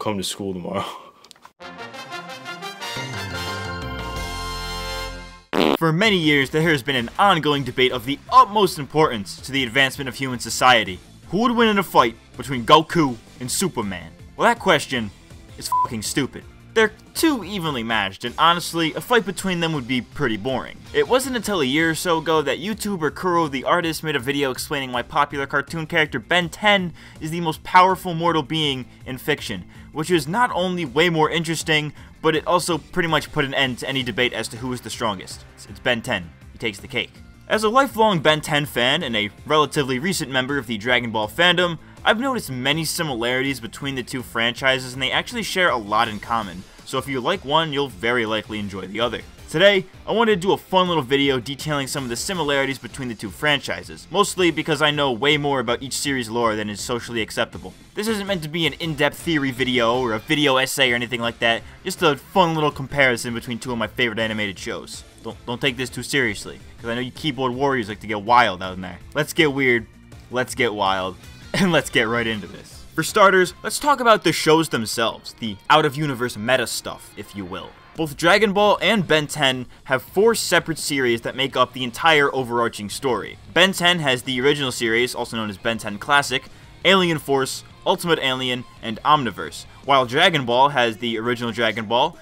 come to school tomorrow. For many years, there has been an ongoing debate of the utmost importance to the advancement of human society. Who would win in a fight between Goku and Superman? Well, that question is fucking stupid. They're too evenly matched, and honestly, a fight between them would be pretty boring. It wasn't until a year or so ago that YouTuber Kuro the Artist made a video explaining why popular cartoon character Ben 10 is the most powerful mortal being in fiction, which is not only way more interesting, but it also pretty much put an end to any debate as to who is the strongest. It's Ben 10. He takes the cake. As a lifelong Ben 10 fan and a relatively recent member of the Dragon Ball fandom, I've noticed many similarities between the two franchises, and they actually share a lot in common, so if you like one, you'll very likely enjoy the other. Today, I wanted to do a fun little video detailing some of the similarities between the two franchises, mostly because I know way more about each series' lore than is socially acceptable. This isn't meant to be an in-depth theory video or a video essay or anything like that, just a fun little comparison between two of my favorite animated shows. Don't take this too seriously, because I know you keyboard warriors like to get wild out in there. Let's get weird, let's get wild, and let's get right into this. For starters, let's talk about the shows themselves, the out-of-universe meta stuff, if you will. Both Dragon Ball and Ben 10 have 4 separate series that make up the entire overarching story. Ben 10 has the original series, also known as Ben 10 Classic, Alien Force, Ultimate Alien, and Omniverse, while Dragon Ball has the original Dragon Ball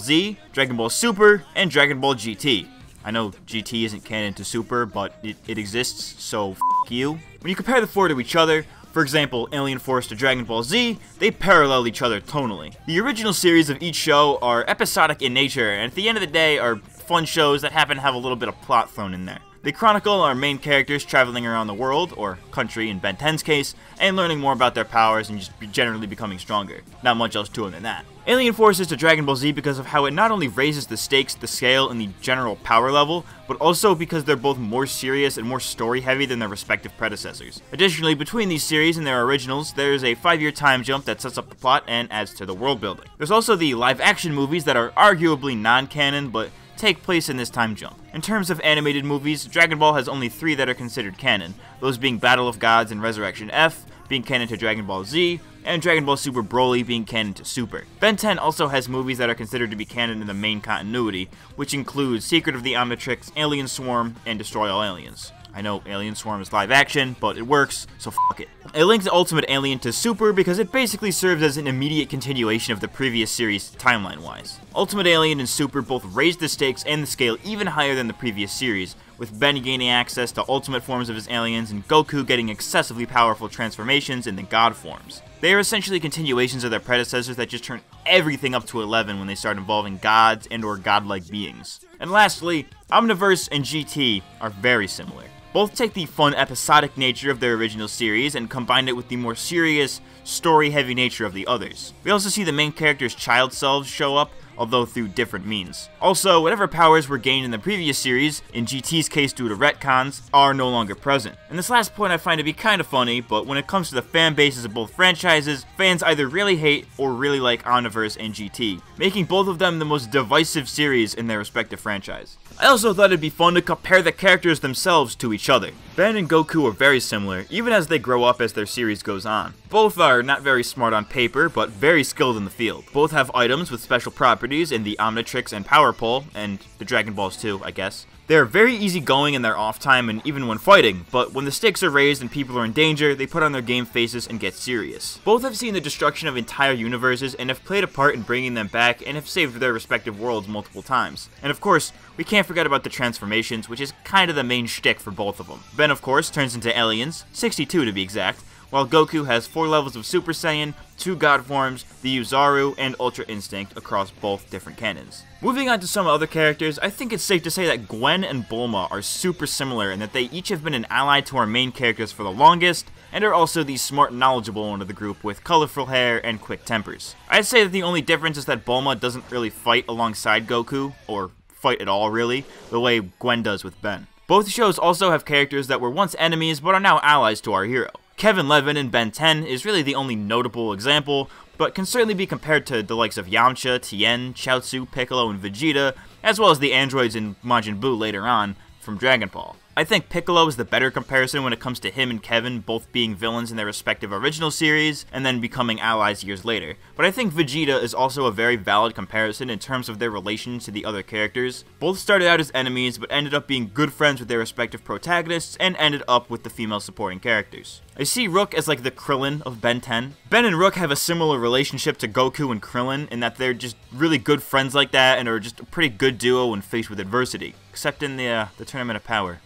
Z, Dragon Ball Super, and Dragon Ball GT. I know GT isn't canon to Super, but it exists, so f*** you. When you compare the 4 to each other, for example, Alien Force to Dragon Ball Z, they parallel each other tonally. The original series of each show are episodic in nature, and at the end of the day are fun shows that happen to have a little bit of plot thrown in there. They chronicle our main characters traveling around the world, or country in Ben 10's case, and learning more about their powers and just generally becoming stronger. Not much else to them than that. Alien Force is to Dragon Ball Z because of how it not only raises the stakes, the scale, and the general power level, but also because they're both more serious and more story-heavy than their respective predecessors. Additionally, between these series and their originals, there's a 5-year time jump that sets up the plot and adds to the world building. There's also the live-action movies that are arguably non-canon, but take place in this time jump. In terms of animated movies, Dragon Ball has only 3 that are considered canon, those being Battle of Gods and Resurrection F, being canon to Dragon Ball Z, and Dragon Ball Super Broly being canon to Super. Ben 10 also has movies that are considered to be canon in the main continuity, which includes Secret of the Omnitrix, Alien Swarm, and Destroy All Aliens. I know Alien Swarm is live action, but it works, so fuck it. It links Ultimate Alien to Super because it basically serves as an immediate continuation of the previous series timeline-wise. Ultimate Alien and Super both raise the stakes and the scale even higher than the previous series, with Ben gaining access to ultimate forms of his aliens and Goku getting excessively powerful transformations in the god forms. They are essentially continuations of their predecessors that just turn everything up to 11 when they start involving gods and or godlike beings. And lastly, Omniverse and GT are very similar. Both take the fun episodic nature of their original series and combine it with the more serious, story-heavy nature of the others. We also see the main characters' child selves show up, although through different means. Also, whatever powers were gained in the previous series, in GT's case due to retcons, are no longer present. And this last point I find to be kinda funny, but when it comes to the fan bases of both franchises, fans either really hate or really like Omniverse and GT, making both of them the most divisive series in their respective franchise. I also thought it'd be fun to compare the characters themselves to each other. Ben and Goku are very similar, even as they grow up as their series goes on. Both are not very smart on paper, but very skilled in the field. Both have items with special properties in the Omnitrix and Power Pole, and the Dragon Balls too, I guess. They're very easygoing in their off time and even when fighting, but when the stakes are raised and people are in danger, they put on their game faces and get serious. Both have seen the destruction of entire universes and have played a part in bringing them back and have saved their respective worlds multiple times. And of course, we can't forget about the transformations, which is kinda the main shtick for both of them. Ben of course turns into aliens, 62 to be exact, while Goku has 4 levels of Super Saiyan, 2 God forms, the Uzaru, and Ultra Instinct across both different canons. Moving on to some other characters, I think it's safe to say that Gwen and Bulma are super similar in that they each have been an ally to our main characters for the longest, and are also the smart and knowledgeable one of the group with colorful hair and quick tempers. I'd say that the only difference is that Bulma doesn't really fight alongside Goku, or fight at all really, the way Gwen does with Ben. Both shows also have characters that were once enemies but are now allies to our hero. Kevin Levin in Ben 10 is really the only notable example, but can certainly be compared to the likes of Yamcha, Tien, Chaozu, Piccolo, and Vegeta, as well as the androids in Majin Buu later on from Dragon Ball. I think Piccolo is the better comparison when it comes to him and Kevin both being villains in their respective original series and then becoming allies years later. But I think Vegeta is also a very valid comparison in terms of their relation to the other characters. Both started out as enemies but ended up being good friends with their respective protagonists and ended up with the female supporting characters. I see Rook as like the Krillin of Ben 10. Ben and Rook have a similar relationship to Goku and Krillin in that they're just really good friends like that and are just a pretty good duo when faced with adversity. Except in the Tournament of Power.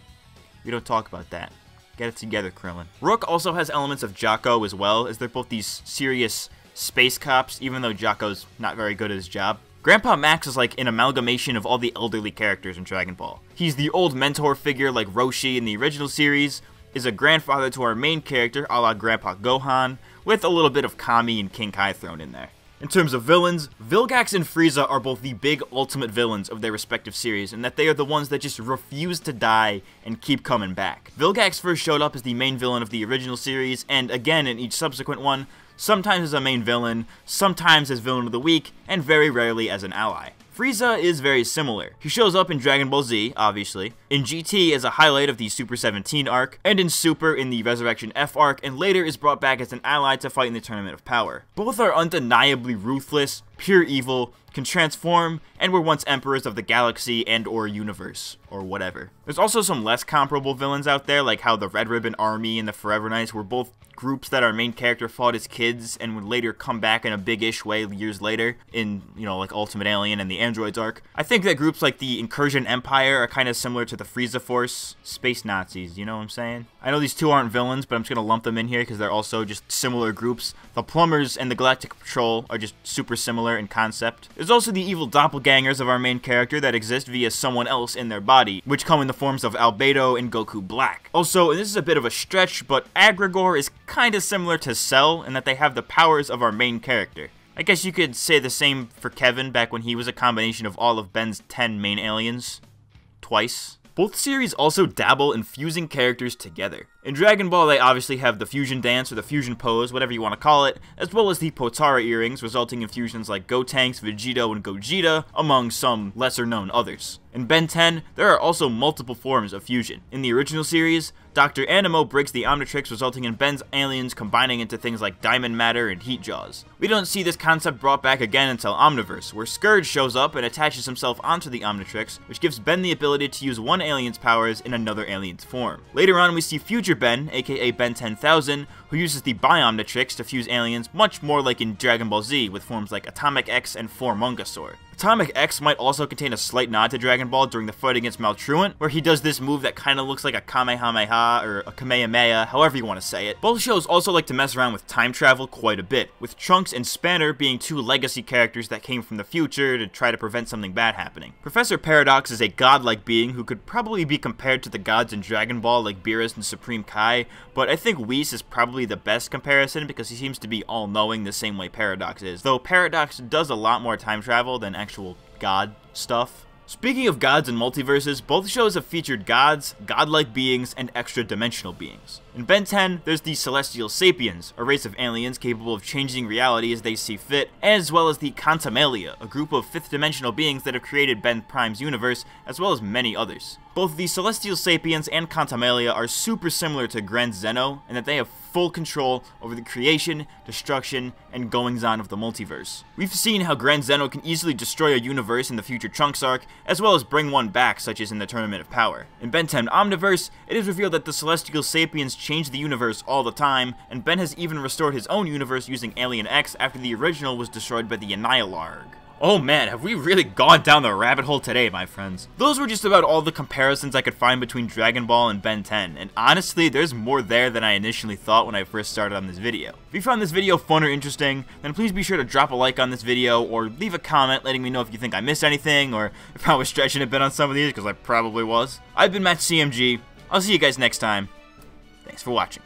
We don't talk about that. Get it together, Krillin. Rook also has elements of Jocko as well, as they're both these serious space cops, even though Jocko's not very good at his job. Grandpa Max is like an amalgamation of all the elderly characters in Dragon Ball. He's the old mentor figure like Roshi in the original series, is a grandfather to our main character a la Grandpa Gohan, with a little bit of Kami and King Kai thrown in there. In terms of villains, Vilgax and Frieza are both the big ultimate villains of their respective series, in that they are the ones that just refuse to die and keep coming back. Vilgax first showed up as the main villain of the original series, and again in each subsequent one, sometimes as a main villain, sometimes as villain of the week, and very rarely as an ally. Frieza is very similar. He shows up in Dragon Ball Z, obviously, in GT as a highlight of the Super 17 arc, and in Super in the Resurrection F arc, and later is brought back as an ally to fight in the Tournament of Power. Both are undeniably ruthless, pure evil, can transform, and were once emperors of the galaxy and or universe, or whatever. There's also some less comparable villains out there, like how the Red Ribbon Army and the Forever Knights were both groups that our main character fought as kids and would later come back in a big-ish way years later in, you know, like Ultimate Alien and the Androids arc. I think that groups like the Incursion Empire are kind of similar to the Frieza Force. Space Nazis, you know what I'm saying? I know these two aren't villains, but I'm just going to lump them in here because they're also just similar groups. The Plumbers and the Galactic Patrol are just super similar in concept. There's also the evil doppelgangers of our main character that exist via someone else in their body, which come in the forms of Albedo and Goku Black. Also, and this is a bit of a stretch, but Agrigor is kind of similar to Cell in that they have the powers of our main character. I guess you could say the same for Kevin back when he was a combination of all of Ben's 10 main aliens. Twice. Both series also dabble in fusing characters together. In Dragon Ball, they obviously have the fusion dance or the fusion pose, whatever you want to call it, as well as the Potara earrings, resulting in fusions like Gotenks, Vegito, and Gogeta, among some lesser-known others. In Ben 10, there are also multiple forms of fusion. In the original series, Dr. Animo breaks the Omnitrix, resulting in Ben's aliens combining into things like Diamond Matter and Heat Jaws. We don't see this concept brought back again until Omniverse, where Scourge shows up and attaches himself onto the Omnitrix, which gives Ben the ability to use one alien's powers in another alien's form. Later on, we see Future Ben, aka Ben 10,000, who uses the Bi-Omnitrix to fuse aliens much more like in Dragon Ball Z, with forms like Atomic X and Formungasaur. Atomic X might also contain a slight nod to Dragon Ball during the fight against Maltruant, where he does this move that kind of looks like a Kamehameha or a Kamehameha, however you want to say it. Both shows also like to mess around with time travel quite a bit, with Trunks and Spanner being two legacy characters that came from the future to try to prevent something bad happening. Professor Paradox is a godlike being who could probably be compared to the gods in Dragon Ball like Beerus and Supreme Kai, but I think Whis is probably the best comparison because he seems to be all-knowing the same way Paradox is, though Paradox does a lot more time travel than actual god stuff. Speaking of gods and multiverses, both shows have featured gods, godlike beings, and extra-dimensional beings. In Ben 10, there's the Celestialsapiens, a race of aliens capable of changing reality as they see fit, as well as the Quantamalia, a group of fifth-dimensional beings that have created Ben Prime's universe, as well as many others. Both the Celestialsapiens and Quantamalia are super similar to Grand Zeno, in that they have full control over the creation, destruction, and goings-on of the multiverse. We've seen how Grand Zeno can easily destroy a universe in the future Trunks arc, as well as bring one back, such as in the Tournament of Power. In Ben 10 Omniverse, it is revealed that the Celestialsapiens change the universe all the time, and Ben has even restored his own universe using Alien X after the original was destroyed by the Annihilarg. Oh man, have we really gone down the rabbit hole today, my friends. Those were just about all the comparisons I could find between Dragon Ball and Ben 10, and honestly, there's more there than I initially thought when I first started on this video. If you found this video fun or interesting, then please be sure to drop a like on this video, or leave a comment letting me know if you think I missed anything, or if I was stretching a bit on some of these, because I probably was. I've been MattCMG. I'll see you guys next time. Thanks for watching.